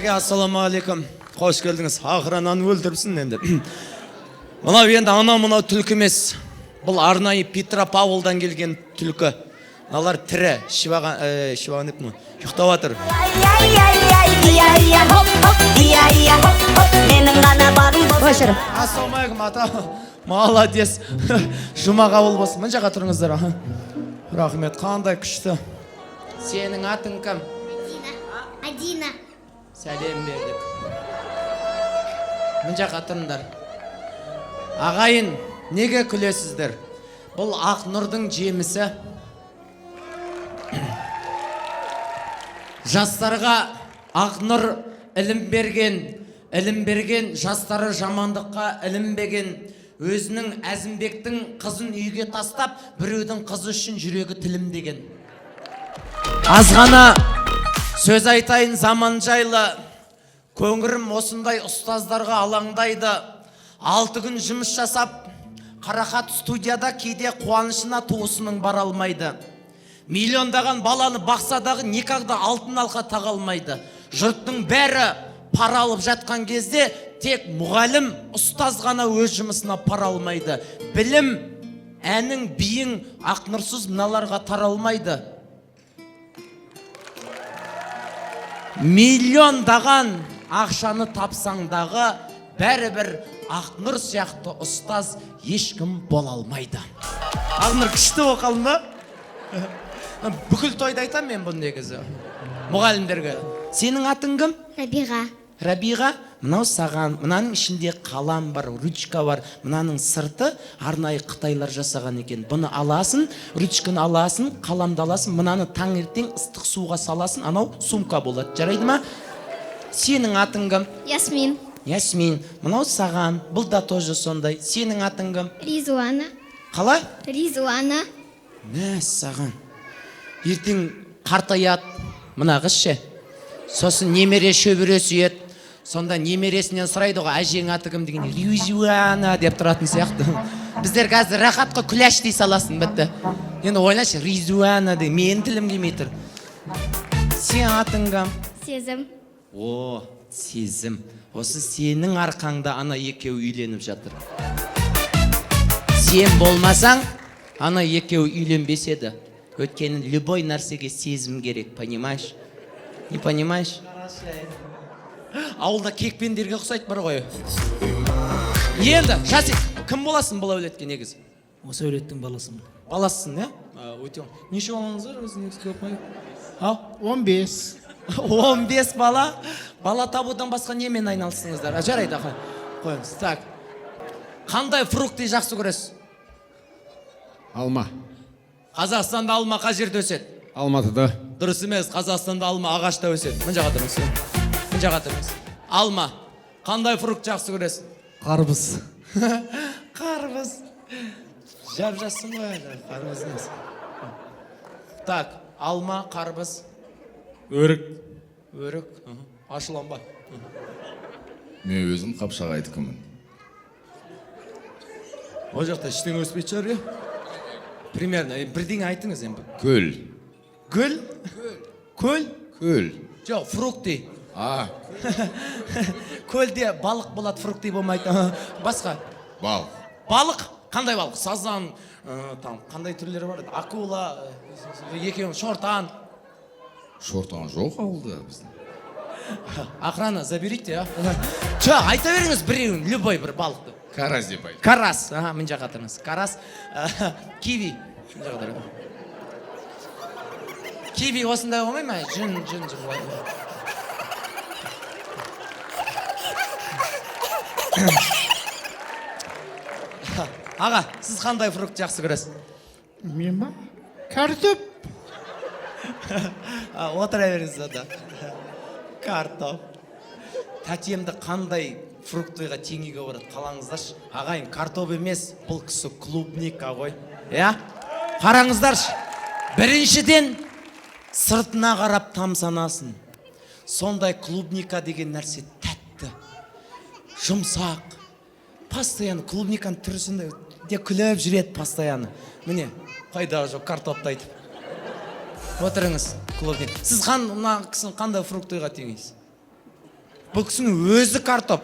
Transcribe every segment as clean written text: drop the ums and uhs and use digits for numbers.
Бәріңізге ассаламағалейкум. Қош келдіңіз. Ақырананы өлтіріпсің енді. Мынау енді мынау түлкі емес. Бұл арнайы Петропавлдан келген түлкі. Мыналар тірі, шиваған деп мұ? Ұйықтап жатыр. Ассаламағалейкум ата. Молодец. Жұма қабыл болсын. Мына жаққа тұрыңыздар. Рахмет, қандай күшті. Сенің атың кім? Адина. Сәлем бердік. Мына жаққа тұрыңдар. Ағайын, неге күлесіздер? Бұл ақ нұрдың жемісі. Жастарға ақ нұр ілім берген, жастары жамандыққа ілінбеген, өзінің Әзімбектің қызын үйге тастап, біреудің қызы үшін жүрегі тілімдеген. Азғана сөз айтайын заман жайлы, көңірім осындай ұстаздарға алаңдайды. 6 күн жұмыс жасап, Қарақат студияда кейде қуанышына туысының бара алмайды. Миллиондаған баланы бақсадағы никогда алтын алқа таға алмайды. Жұрттың бәрі пара алып жатқан кезде тек мұғалім, ұстаз ғана өз жұмысына пара алмайды. Білім, әнің, биің Ақнұрсыз мыналарға таралмайды. Миллиондаған ақшаны тапсаңдағы бәрібір Ақнұр сияқты ұстаз ешкім бола алмайды. Ақнұр күшті оқалым ба? Бүкіл тойда айтам мен бұл негізі. Мұғалімдерге. Сенің атың кім? Рабиға. Рабиға, мынау саған, мынаның ішінде қалам бар, ручка бар, мынаның сырты арнайы Қытайлар жасаған екен. Бұны аласың, ручканы аласың, қаламды аласың, мынаны таңертең ыстық суға саласың, анау сумка болады. Жарайды ма? Сенің атың кім? Ясмин. Ясмин, мынау саған, бұл да тоже сондай. Сенің атың кім? Ризуана. Қалай? Ризуана. Мә, саған. Ертең қартаят, мына қыз ше. Сосын немере шөбіре сүйет. Сонда немересінен сұрайды ғой, әжең аты кім деген, Ризуана деп тұратын сияқты. Біздер қазір рахатқа күләш дей саласын, бітті. Енді ойлашы, Ризуана де, мен тілім келмей тұр. Сен атың кім? Сезім. О, сезім. Осы сенің арқаңда ана екеу үйленіп жатыр. Сен болмасаң, ана екеу үйленбес еді. Өткені любой нәрсеге сезім керек, понимаешь? Не понимаешь? Ауылда кекпендерге ұқсайды бар ғой. Енді, Жасик, кім боласың бұл әулетке негіз? Осы әулеттің баласымын. Баласысың, иә? Өте. Неше балаңыз бар өзің негіз көп ма? 15. 15 бала. Бала табудан басқа немен айналыстыңыздар? Жарайды, қойыңыз. Так. Қандай фрукты жақсы көресіз? Алма. Қазақстанда алма қай жерде өседі? Алматыда. Дұрыс емес, Қазақстанда алма ағашта өседі. Мына жаққа тұрыңыз. Мына жаққа тұрыңыз. Алма. Қандай фрукт жақсы көресің? Қарбыз. Қарбыз. Жап-жасың ғой, қарбыз емес. Так, алма, қарбыз. Өрік. Өрік. Ашыланба. Мен өзім Қапшағайдікімін. Ол жақта іштен өспейді шығар, е? Примерно, бірдеңе айтыңыз енді. Көл. Гүл? Көл? Көл. Жоқ, фрукты. Көлде балық болады, фрукты болмайды. Басқа? Бал. Балық? Қандай балық? Сазан, қандай түрлері бар? Акула, екеуің, шортан. Шортан жоқ ауылда біздің. Охрана, заберите, а? Ча, айта беріңіз біреуін, любой бір балықты. Карась деп айт. Карас, мына жаққа тұрыңыз. Карас, киви. Мына жаққа тұрыңыз. Киви осындай болмай ма? Жүн. Аға, сіз қандай фрукт жақсы көресіз? Мен ба? Картоп. Отыра беріңіз ада. Картоп. Тәтемді қандай фруктыға теңеге барады қалаңыздаршы. Ағайын, картоп емес, бұл кісі клубника ғой. Қараңыздаршы. Біріншіден сыртына қарап тамсанасын. Сондай клубника деген нәрсе тәтті, жұмсақ. Постоянно клубниканың түрісінде де күліп жүреді постоянно. Міне, қайда жоқ картопты айтып. Отырыңыз, клубник. Сіз мына кісінің қандай фруктыға теңейсіз? Бұл кісінің өзі картоп.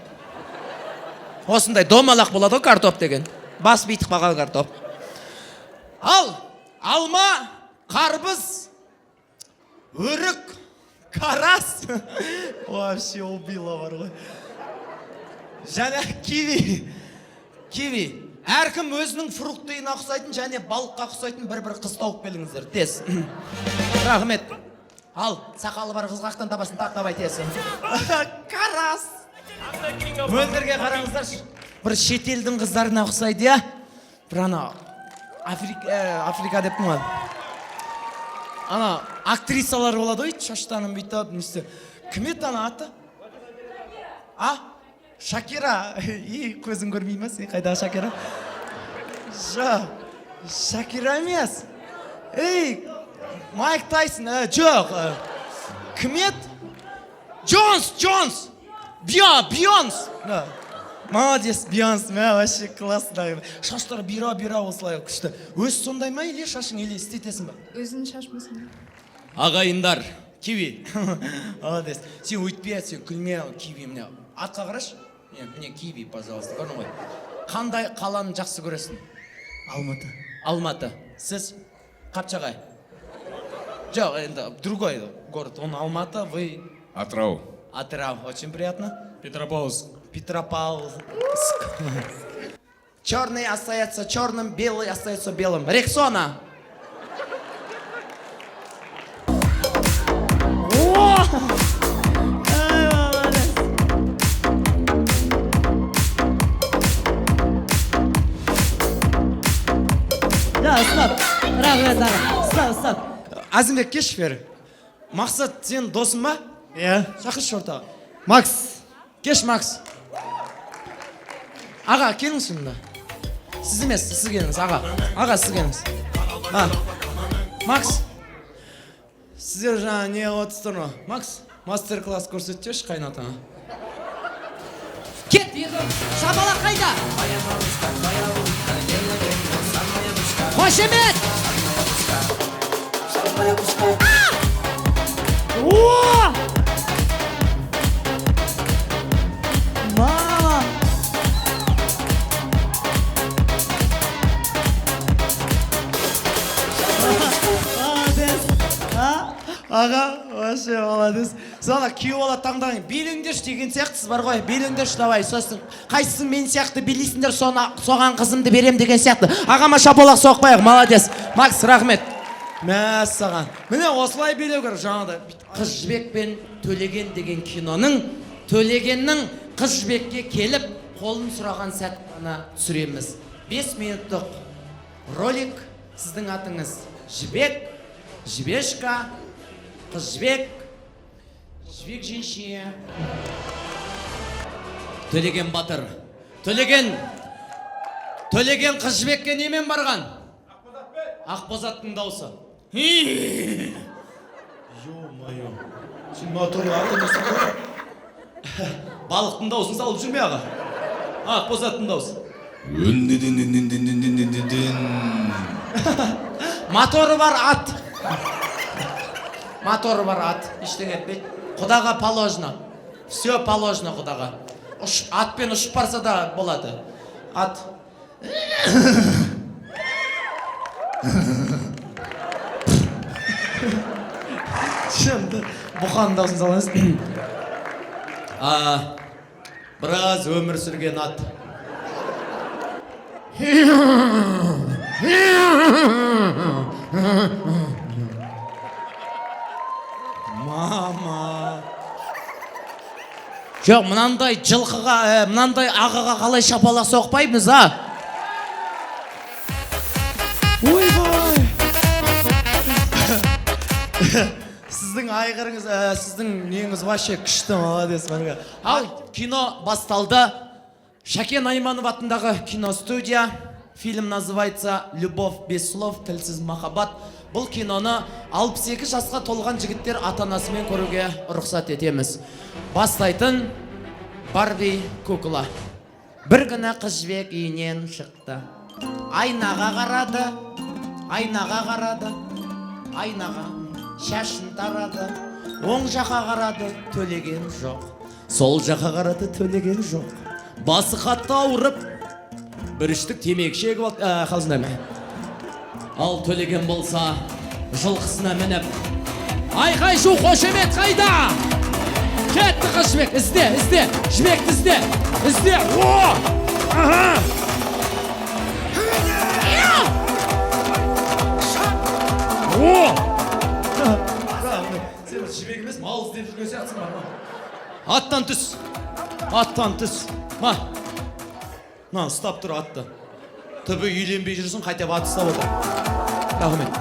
Осындай домалақ болады ғой картоп деген. Бас бейтік бағал картоп. Ал, алма, қарбыз, өрік, карас. Вообще убила бар ғой. Және киви. Әркім өзінің фруктыйына ұқсайтын және балыққа ұқсайтын бір қыз тауып келіңіздер. Тез. Рахмет. Ал, сақалы бар қызғақтан табасын тақтабай тесін. Карас. Мөлдерге қараңыздар. Бір шетелдің қыздарына ұқсайды, я? Бір ана Африка деп тұмады. Ана актрисалар болады ой, шаштаным бүйтіп, несі. Кім еді ана аты? Шакира. Көзін көрмей ма сен, қайдағы Шакира? Шакира емес. Майк Тайсон, жоқ. Кім еді? Джонс. Бейонс. Молодец, Бейонс, вообще классно. Шаштар бира осылай күшті. Өз сондай ма, или шашың, или істетесің ба? Өзің шашмасын. Ағайындар, киви. Молодец. Сен өйтпе, сен күлме, киви міне. Атқа қараш? Мне киви, пожалуйста. Көрдің ғой. Қандай қаланы жақсы көресің? Алматы. Сіз? Қапшағай? Жоқ, енді другой город. Он Алматы, вы? Атырау. Очень приятно. Петропавловск. Черный остается черным, белый остается белым. Рексона. Стоп. Стоп. Азимбек, кеш бері. Мақсат, сен досың ба? Иә. Шақыршы ортаға. Макс. Кеш, Макс. Аға, келіңіз шында. Сіз емес, сіз келіңіз, аға. Аға, сіз келіңіз. Макс. Сіздер жаңа не отыстыр ма? Макс, мастер-класс көрсетші қайнатаңа. Кет, ердің. Шабалақ қайда? Қошемет! Мама! Аға, вообще молодец. Сана күйеу бала таңдаңын. Биліңдерші деген сияқтысыз бар ғой. Биліңдерші давай, сосын. Қайсысын мен сияқты билейсіңдер, соған қызымды берем деген сияқты. Ағама шапалақ соқпайық, молодец. Макс, рахмет. Мәс саған. Міне осылай билеу керек жаңағыда. Қыз жібек пен Төлеген деген киноның Төлегеннің қыз жібекке келіп қолын сұраған сәт қана түсіреміз. 5 минуттық ролик. Сіздің атыңыз Жібек, Жібешка, қыз жібек, жібек женщина. Төлеген батыр. Төлеген қыз жібекке немен барған? Ақбозаттың даусы. Ё-майо. Сен моторы артымысың ғой? Балықтың даусын салып жүрме аға? Ақбозаттың даусы. Моторы бар ат. Ештеңе етпейді. Құдаға положено. Все положено құдаға. Атпен ұшып барса да болады. Ат. Шынды. Бұқан даусын салыңыз. Біраз өмір сүрген ат. Мама. Жоқ, мынандай жылқыға, мынандай ағаға қалай шапалақ соқпаймыз, Ойбай. Сіздің айғырыңыз, сіздің неңіз вообще күшті, молодец. Ал кино басталды. Шакен Айманов атындағы киностудия. Фильм называется «Любовь без слов, тілсіз махаббат». Бұл киноны 62 жасқа толған жігіттер ата-анасымен көруге рұқсат етеміз. Бастайтын Барби кукла. Бір күні қыз жібек үйінен шықты. Айнаға қарады. Айнаға шашын тарады. Оң жаққа қарады, Төлеген жоқ. Сол жаққа қарады төлеген жоқ. Басы қатты ауырып, бір іштік темекі шегіп алды. Қалжыңдаймын. Ал төлеген болса, жылқысына мініп, айқай шу қошемет қайда? Кетті қыз жібек, ізде, жібекті ізде. О! Аха! О! Сен жібек емес, мал іздеп жүрген сияқтысың бар ма? Аттан түс. Ма, ұстап тұр атты. Түбі үйленбей жүрсің, қайтап ат ұстап отыр. Рахмет.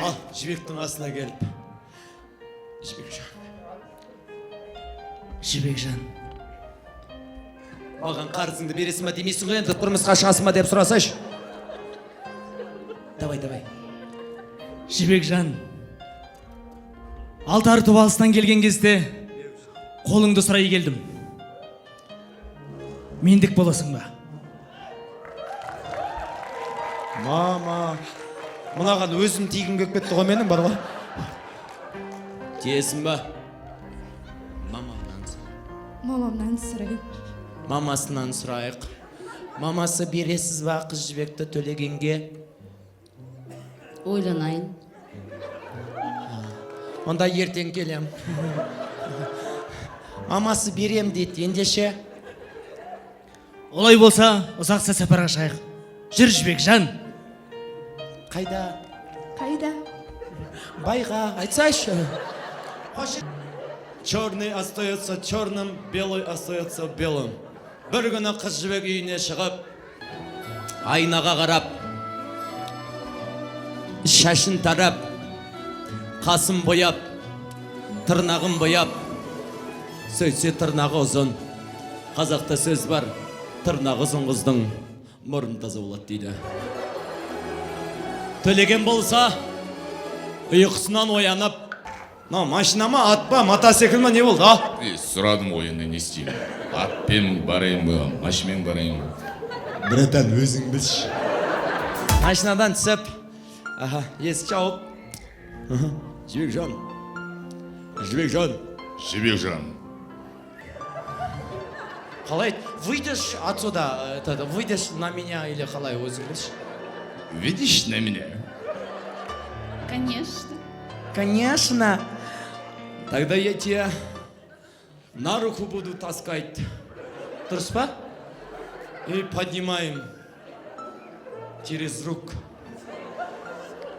Ал, жібектің асына келіп. Жібекжан. Маған қарызыңды бересің ба демейсің ғой, енді тұрмысқа шығасың ба деп сұрасайшы. Давай. Жібекжан. Алтар Тұбалыстан келген кезде қолыңды сұрай келдім. Мендік боласың ба? Мама, мұнаған өзім тигім кеп кетті ғой менің, бар ғой. Тиесің ба? Мамамнан сұрайын. Мамасынан сұрайық. Мамасы бересіз ба қыз жібекті төлегенге? Ойланайын. Онда ертең келем. Мамасы берем дейді, ендеше? Олай болса, ұзақса сапарға шығайық. Жүр Жібекжан. Қайда? Байға, айтсайшы. Черный остается черным, белый остается белым. Бір күні қыз жібек үйіне шығып, айнаға қарап, шашын тарап, қасын бояп, тырнағын бояп, сөйтсе тырнағы ұзын. Қазақта сөз бар, тырнағы ұзын қыздың мұрын таза болады дейді. Төлеген болса, ұйқысынан оянып, машина ма, ат па, мотоцикл ма, не болды, а? Сұрадым ғой, енді не істеймін? Атпен барайын ба, машинамен барайын ба? Братан, өзің білші. Машинадан түсіп, есік жауып. Жібекжан. Қалай, выйдешь отсюда, выйдешь на меня или қалай, өзің білші? Видишь на меня? Конечно. Тогда я тебя на руку буду таскать. Дұрыс па? И поднимаем через рук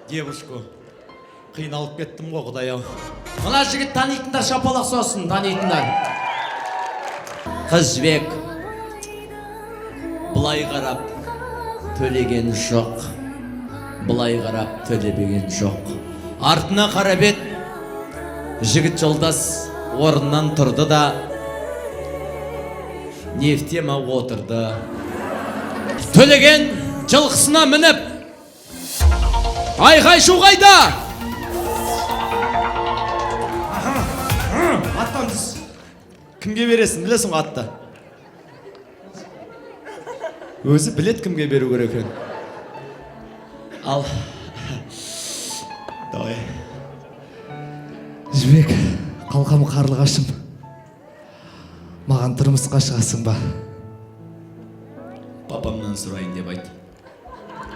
девушку. Қиналып кеттім ғой, Құдай-ау. Мына жігіт танитындар шапалақ сосын, танитындар. Қыз жібек бұлай қарап төлеген жоқ. Бұлай қарап төлебеген жоқ. Артына қарап ет, жігіт жолдас орнынан тұрды да нефтема отырды. Төлеген жылқысына мініп, айқай шу қайда? Аттан түс. Кімге бересің, білесің атты? Өзі білет кімге беру керек екен. Ал. Давай. Жібек, қалқам қарлығашым. Маған тұрмысқа шығасың ба? Папамнан сұрайын деп айт.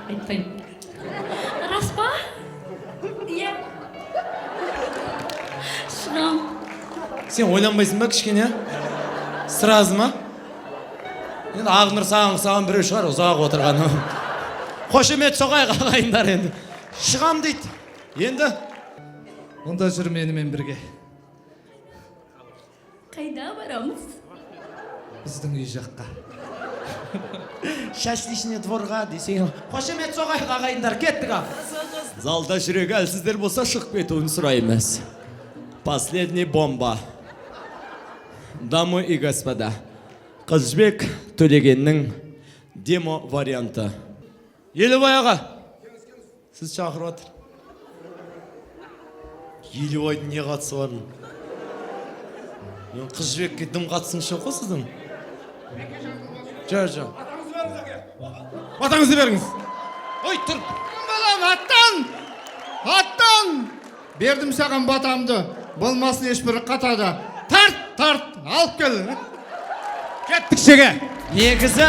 Айтпайым. Рас па? Иә. Шығам. Сен ойланбайсың ба кішкене? Сразу ма? Енді Ақнұр саған біреу шығар, ұзақ отырған. Қошемет соғайық ағайындар енді. Шығам дейді. Енді? Онда жүр менімен бірге. Қайда барамыз? Біздің үй жаққа. Шашличный дворға десең. Қошемет соғайық ағайындар, кеттік а. Залда жүрегі әлсіздер болса шығып кетуін сұраймыз. Последний бомба. Дамы и господа, Қыз жібек төлегеннің демо варианты. Елубай аға, сіз шақырып отыр. Елубайдың не қатысы барын? Қыз жібекке дым қатысыңшы қой сіздің? Жа. Батаңызды беріңіз. Ой, тұр! Балам, аттан! Бердім саған батамды. Болмасын ешбір қатады. Тарт! тарт, алып кел. Кеттік шеге. Негізі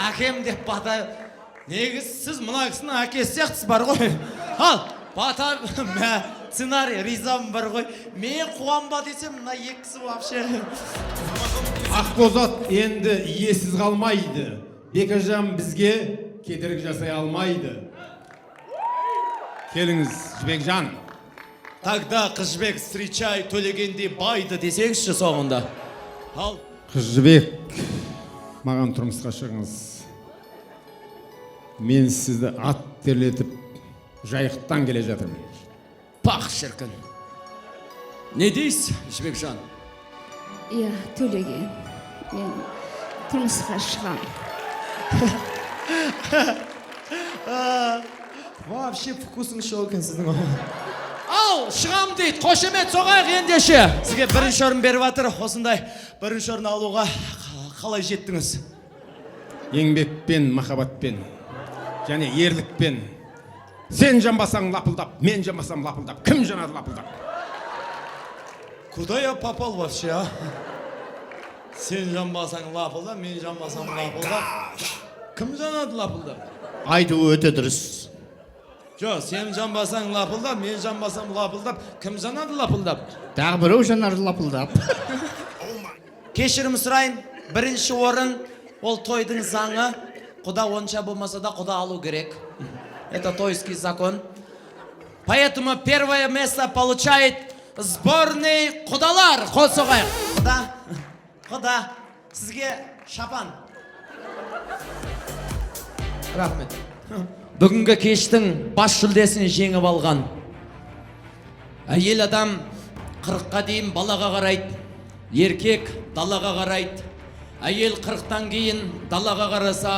әкем деп бата. Негізі сіз мына кісінің әкесі сияқтысыз бар ғой. Ал, бата сценарий ризам бар ғой. Мен қуанба десем, мына екісі вообще. Ақбозат енді иесіз қалмайды. Бекежан бізге кедергі жасай алмайды. Келіңіз, Жібекжан. Тогда Қызжібек встречай төлегенде байды десеңізші соңында. Ал. Қызжібек, маған тұрмысқа шығыңыз. Мен сізді ат терлетіп, жайықтан келе жатырмын. Пақ шіркін. Не дейсіз, Жібекжан? Иә, төлеген. Мен тұрмысқа шығам. Вообще вкусың шоу екен сіздің. Ау, шығам дейді, қошемет соғайық ендеше. Сізге бірінші орын беріп жатыр, осындай бірінші орын алуға қалай жеттіңіз? Еңбекпен, махаббатпен, және ерлікпен. Сен жанбасаң лапылдап, мен жанбасам лапылдап, кім жанады лапылдап? Куда я попал вообще, а? Сен жанбасаң лапылдап, мен жанбасам лапылдап. Кім жанады лапылдап? Айтуы өте дұрыс. Жоқ, сен жанбасаң лапылдап, мен жанбасам лапылдап. Кім жанады лапылдап? Тағы біреу жанар лапылдап. Кешірім сұрайын, бірінші орын ол тойдың заңы. Құда онша болмаса да құда алу керек. Это тойский закон. Поэтому первое место получает сборный құдалар. Қол соғайық. Құда, сізге шапан. Рахмет. Бүгінгі кештің бас жүлдесін жеңіп алған. Әйел адам 40-қа дейін балаға қарайды. Еркек далаға қарайды. Әйел 40-тан кейін далаға қараса,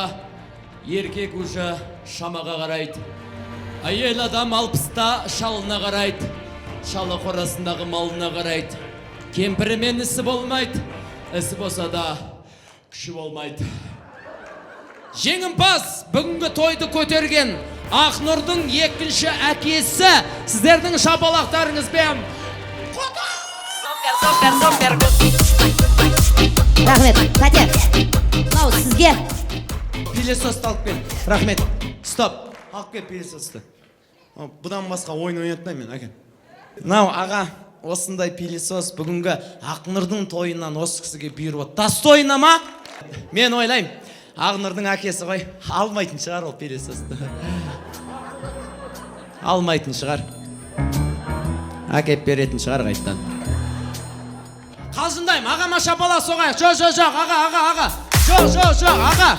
еркек уже шамаға қарайды. Әйел адам 60-та шалына қарайды. Шалы қорасындағы малына қарайды. Кемпірімен ісі болмайды. Ісі болса да күші болмайды. Жеңімпаз бүгінгі тойды көтерген Ақнұрдың екінші әкесі. Сіздердің шапалақтарыңызбен Рахмет, Катя. Мынау сізге. пилесосты алып кел. Рахмет. Стоп. Алып кел пилесосты. Бұдан басқа ойын ойнатпаймын мен, әке. Мынау аға, осындай пилесос бүгінгі Ақнұрдың тойынан осы кісіге бұйырып. Достойна ма? Мен ойлаймын. Ақнұрдың әкесі ғой, алмайтын шығар ол пилесосты. Алмайтын шығар. Әкеп беретін шығар қайттан. Қалжындайым, ағама шапала соғайық. Жоқ, аға. Жоқ, аға.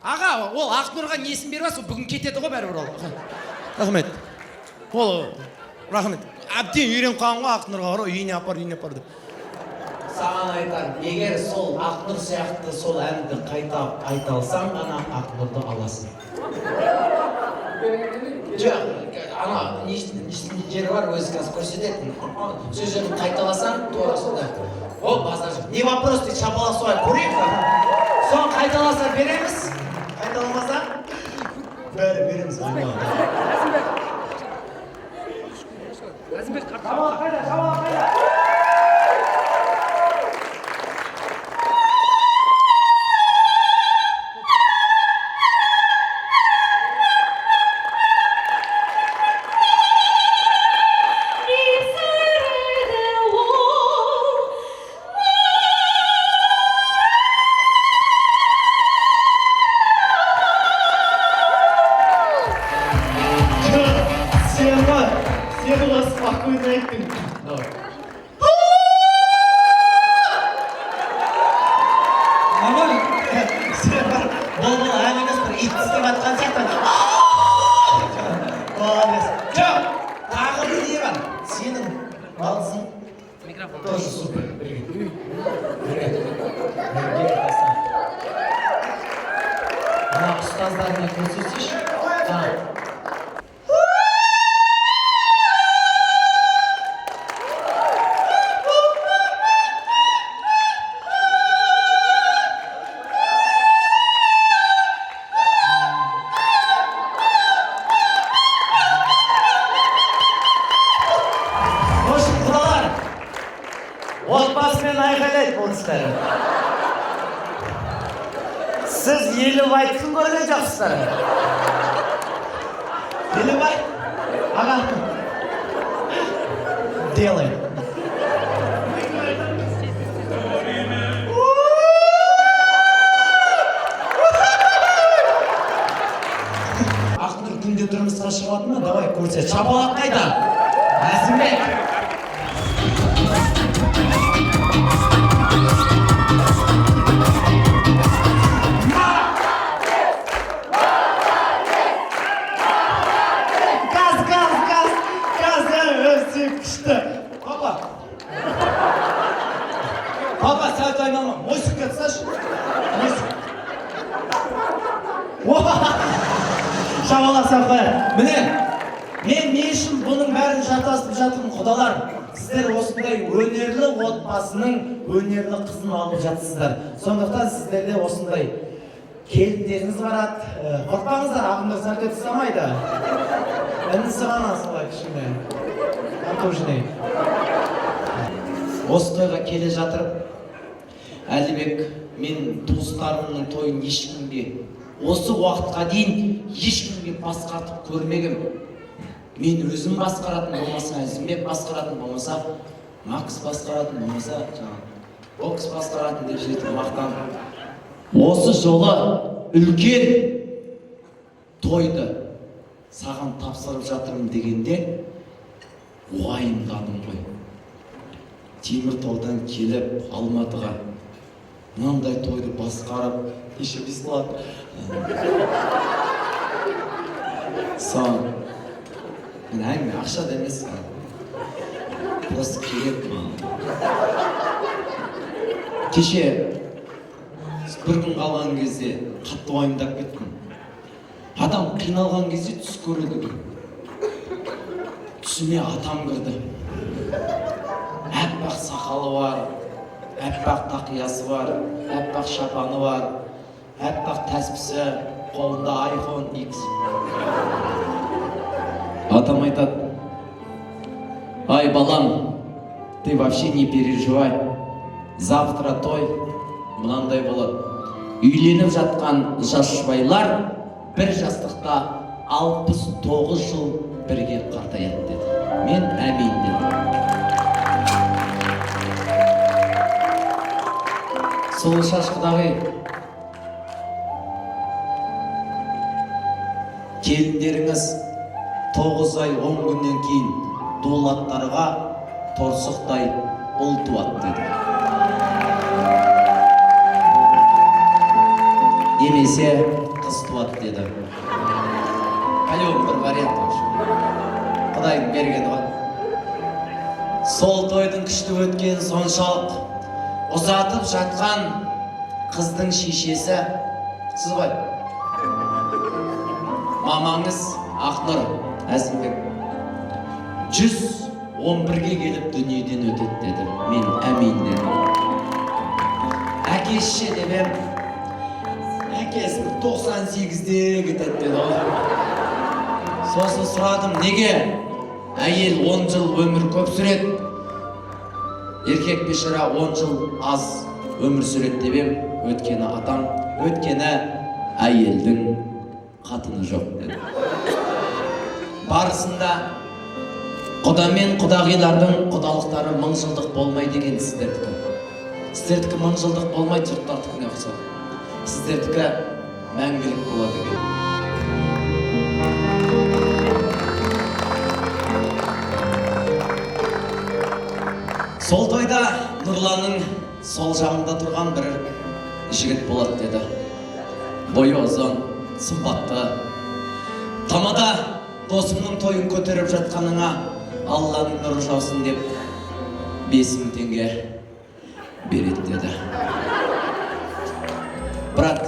Аға, ол Ақнұрға несін беріп алсын, бүгін кетеді ғой бәрібір ол. Рахмет. Ол, рахмет. Әбден үйрен қалған ғой Ақнұрға, үйіне апар деп. Саған айтар, егер сол Ақнұр сияқты сол әнді қайта айта алсаң, ғана Ақнұрды аласың. Жоқ, ана, нешін жері бар, өзі қазір көрсететін. Сөз жерін қайталасаң, тура солай. Ол базар жоқ. Не вопрос дейді, шапала солай көрейік. Соң қайталаса береміз. Қайталамаса, бәрі береміз. Ұстаздарына көрсетші. Рахмет болыңыздар. Сіз Елубайдікін көрген жоқсыздар. Елубай? Аға. Делаем. Ақнұр күнде тұрмысқа шығатын ма? Давай көрсет. Шапалақ қайда? Әзімбек. Папа, сәл айналма. Мойсық кетсаш. Шабаласам қояр. Міне, мен не үшін бұның бәрін жатасып жатырмын, құдалар. Сіздер осындай өнерлі отбасының өнерлі қызын алып жатсыздар. Сондықтан сіздерде осындай келіндеріңіз барады. Қорқпаңыздар, ағымдар сәл тұсамайды. Інісі ғана солай кішкене. Антошный. Осы тойға келе жатырып, Әлібек, мен туыстарымның тойын ешкімге, осы уақытқа дейін ешкімге басқартып көрмегім. Мен өзім басқаратын болмаса, Әзімбек басқаратын болмаса, Макс басқаратын болмаса, Бокс басқаратын деп жетіп мақтан. Осы жолы үлкен тойды саған тапсырып жатырмын дегенде уайымдадым ғой. Теміртаудан келіп Алматыға мынандай тойды басқарып, еще бесплатно. Сау. Мен әңгіме ақшада емес. Просто керек. Кеше бір күн қалған кезде қатты уайымдап кеттім. Адам қиналған кезде түс көреді. Түсіме атам кірді. Әппақ сақалы бар, әппақ тақиясы бар, әппақ шапаны бар, әппақ тәспісі, қолында iPhone X. Атам айтады: ай балам, ты вообще не переживай, завтра той мынандай болады. Үйленіп жатқан жас жұбайлар бір жастықта 69 жыл бірге қартаяды деді. Мен әмин дедім. Сол шашқыдағы келіндеріңіз 9 ай 10 күннен кейін дулаттарға торсықтай ұл туады деді. Немесе қыз туады деді. Қалеуім бір вариант өші. Құдайдың бергені бар. Сол тойдың күшті өткен соншалық ұзатып жатқан қыздың шешесі, сіз ғой, мамаңыз Ақнұр Әзімбек 111-ге келіп дүниеден өтеді деді. Мен әмин дедім. Әкесі демем, әкесі 98-де кетеді деді. Сосын сұрадым, неге? Әйел 10 жыл өмір көп сүреді, еркек бешара 10 жыл аз өмір сүреді дебем. Өткені атам, өткені әйелдің қатыны жоқ деді. Барысында құда мен құдағилардың құдалықтары 1000 жылдық болмайды екен сіздердікі. Сіздердікі 1000 жылдық болмайды, жұрттардікіне ұқсап. Сіздердікі мәңгілік болады екен. Сол тойда Нұрланның сол жағында тұрған бір жігіт болады деді. Бойы ұзын, сымбатты. Тамада досымның тойын көтеріп жатқаныңа Алланың нұры жаусын деп 5000 теңге береді деді. Брат,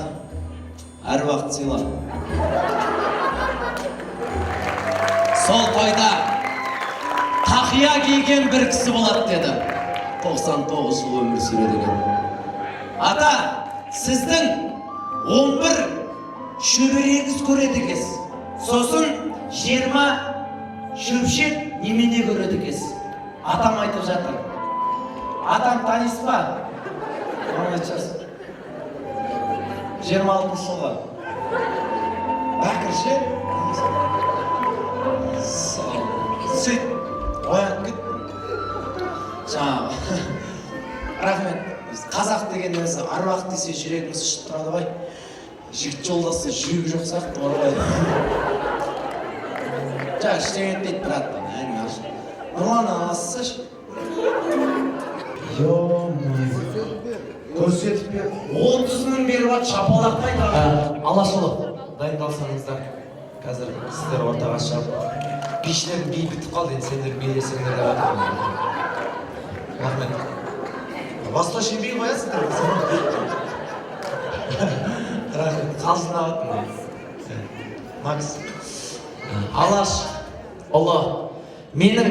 әр уақыт сыйла. Сол тойда тақия киген бір кісі болады деді. 99 жыл өмір сүреді екен. Ата, сіздің 11 шөбереңіз көреді екенсіз. Сосын 20 шөпшек немене көреді екенсіз. Атам айтып жатыр. Атам танисыз ба? айтасың 26 жылға бәкір ше сөйт оянып кет жаңағы рахмет қазақ деген өзі аруақ десе жүрегіміз ұшып тұрады ғой жігіт жолдасы жүрегі жоқ сияқты бар ғой жаңа ештеңе етпейді брат нұрлан аласызшы көрсетіп бер 30 мың беріп от шапалақпай алашұлы дайындалсаңыздар қазір сіздер ортаға шығып бишілердің биі бітіп қалды енді сендер билесеңдер деп жатырмын рахмет восточный би қоясыңдар рахмет қалжыңдап жатырмын макс алаш ұлы менің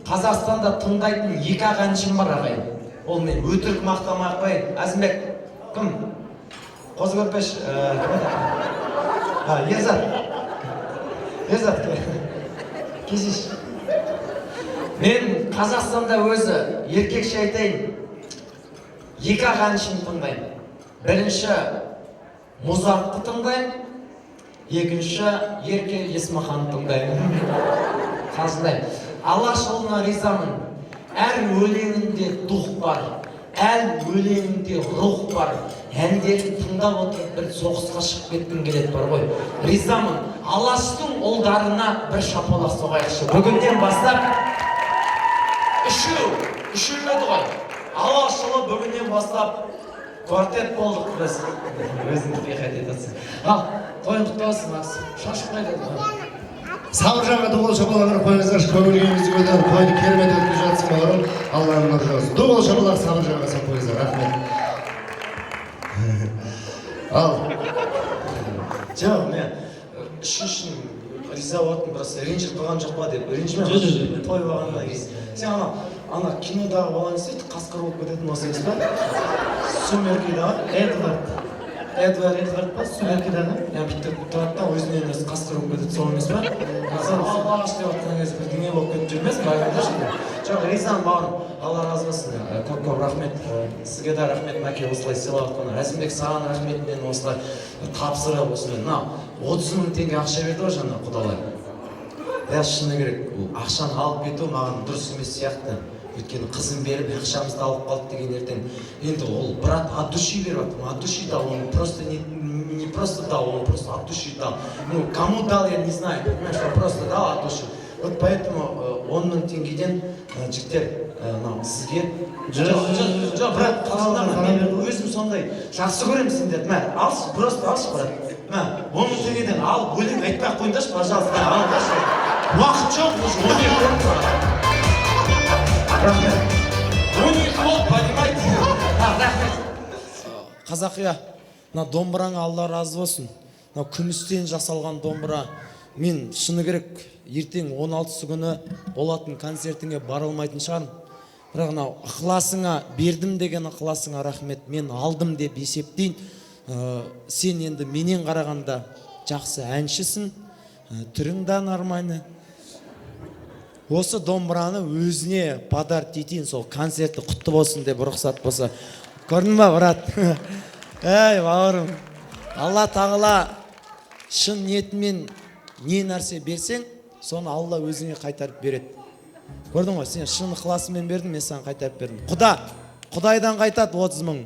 Қазақстанда тыңдайтын 2-ақ әншім бар ағайын. Ол мен өтірік мақтамай қояйын. Әзімбек, кім? Қозы көрпеш, кім еді? Ерзат, кесеш. Мен Қазақстанда өзі еркекше айтайын. 2-ақ әншім тыңдаймын. Бірінші Мұзартты тыңдаймын. Екінші Ерке Есмахан тыңдаймын. Қазындаймын. Алаш ұлына ризамын. Әр өлеңінде дух бар, әр өлеңінде рух бар. Әндерін тыңдап отырып бір соғысқа шығып кеткім келеді бар ғой. Ризамын. Алаштың ұлдарына бір шапалақ соғайықшы. Бүгіннен бастап үшеу еді ғой. Алаш ұлы бүгіннен бастап квартет болдық біз. Өзіңді бейхат етесің. Ал, тойын құтты болсын, Макс. Шашып қайда? Сабыржанға дуғыл шапалағын қойыңыздар, көңілгеніңізді көтеріп тойды керемет өткізіп жатсын балаларым. Алланың нұры жаусын. Дуғыл шапалақ Сабыржанға сап қойыңыздар. Рахмет. Ал. Жоқ, мен үшін риза болатын, просто ренжіп қалған жоқ па деп. Ренжіме той болғаннан кейін. Сен ана кинодағы балаң сөйтіп қасқыр болып кететін осы емес па? Сумеркидағы Эдвард па? Сумеркидағы? Бүйтіп тұрады да өзінен өзі қасқыр болып кетеді, сол емес па? Сен алаш деп отқан кезде бір дүние болып кетіп жүрмесің, байқаңдаршы. Жоқ, ризамын бауырым, Алла разы болсын. Көп рахмет. Сізге де рахмет, Мәке, осылай сыйлап отқанына. Әзімбек, саған рахмет, мен осылай тапсырып осылай. 30 мың теңге ақша берді ғой жаңа құдалар. Шыны керек, ақшаны алып кету маған дұрыс емес сияқты. Өйткені қызын беріп, ақшамызды алып қалды деген ертең. Енді ол брат от души беріп жатыр. От души дал, он просто не просто дал, он просто от души дал. Ну, кому дал, я не знаю, понимаешь, он просто дал от души. Вот поэтому 10 мың теңгеден жігіттер сізге... Жоқ, брат, қалжыңдама, мен өзім сондай жақсы көремін сендерді. Алшы, просто алшы, брат. 10 мың теңгеден алып, өлең айтпай қойыңдаршы, пожалуйста, алыңдаршы. Уақыт жоқ, уже 12 болып тұрады. Рахмет. 12 болып, понимаете? Рахмет. Қазақия, домбыраңа Алла разы болсын. Күмістен жасалған домбыра. Мен шыны керек, ертең 16 күні болатын концертіңе бара алмайтын шығармын. Бірақ ықыласыңа бердім деген ықыласыңа рахмет. Мен алдым деп есептейін. Сен енді менен қарағанда жақсы әншісің, түрің да нормальный. Осы домбыраны өзіне подарок етейін, сол концерті құтты болсын деп рұқсат болса. Көрдің ба, брат? Әй, бауырым, Алла тағала шын ниетімен не нәрсе берсең, соны Алла өзіңе қайтарып береді. Көрдің ғой, сен шын ықыласымен бердің, мен саған қайтарып бердім. Құдайдан қайтады 30 мың.